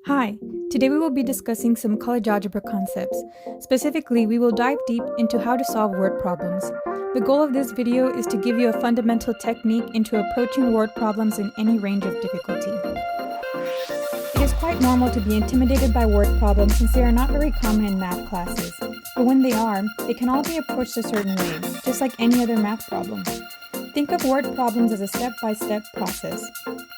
Hi, today we will be discussing some college algebra concepts. Specifically, we will dive deep into how to solve word problems. The goal of this video is to give you a fundamental technique into approaching word problems in any range of difficulty. It is quite normal to be intimidated by word problems since they are not very common in math classes. But when they are, they can all be approached a certain way, just like any other math problem. Think of word problems as a step-by-step process.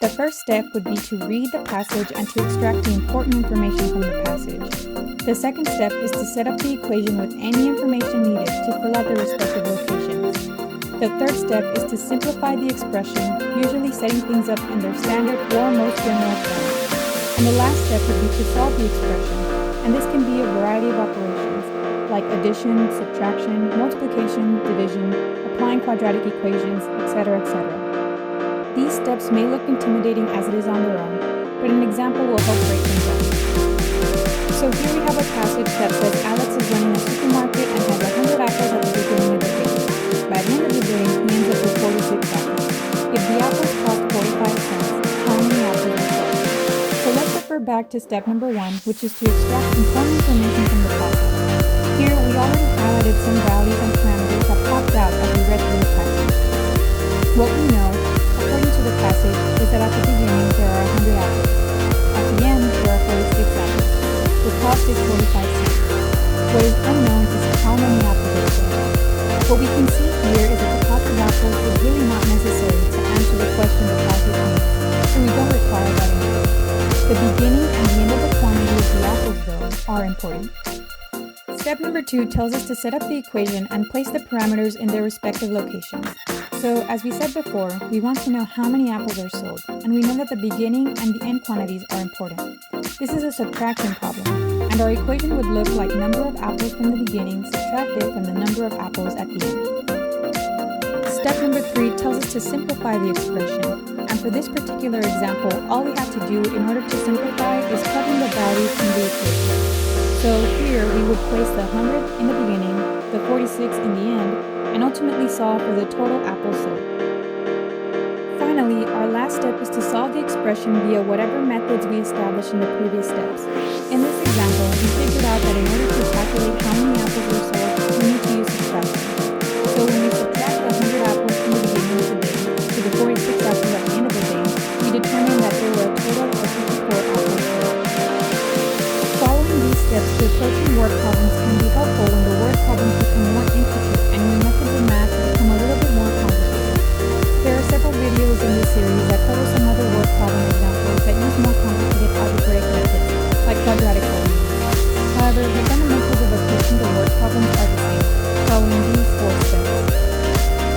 The first step would be to read the passage and to extract the important information from the passage. The second step is to set up the equation with any information needed to fill out the respective locations. The third step is to simplify the expression, usually setting things up in their standard or most general form. And the last step would be to solve the expression, and this can be a variety of operations, like addition, subtraction, multiplication, division, applying quadratic equations, etc., etc. These steps may look intimidating as it is on their own, but an example will help break things up. So here we have a passage that says Alex is running a supermarket and has 100 apples at the beginning of the day. By the end of the day, he ends up with 46 apples. If the apples cost 45 cents, how many apples are sold? So let's refer back to step number 1, which is to extract important information from the passage. Here we already highlighted some values and parameters that popped out as we read through the passage. What we know, according to the passage, is that at the beginning there are 100 apples. At the end there are 46 apples. The cost is 45 cents. What is unknown is how many apples are sold. What we can see here is that the cost of apples is really not necessary to answer the question the passage needs, so we don't require that info. The beginning and the end of the quantity of the apples, though, are important. Step number 2 tells us to set up the equation and place the parameters in their respective locations. So, as we said before, we want to know how many apples are sold, and we know that the beginning and the end quantities are important. This is a subtraction problem, and our equation would look like number of apples from the beginning subtracted from the number of apples at the end. Step number 3 tells us to simplify the expression, and for this particular example, all we have to do in order to simplify is plug in the values in the equation. So here we would place the 100 in the beginning, the 46 in the end, and ultimately solve for the total apples sold. Finally, our last step is to solve the expression via whatever methods we established in the previous steps. In this example, we figured out that in order to calculate how many apples were sold, we need to use subtraction. So when we subtract the 100 apples from the beginning of the day to the 46 apples at the end of the day, we determine that there were a total of 54 apples sold. Following these steps to approaching word problems can be helpful when the word problems become more intricate and when methods of math become a little bit more complicated. There are several videos in this series that cover some other word problem examples that use more complicated algebraic methods, like quadratic formulas. However, the fundamentals of approaching the word problems are the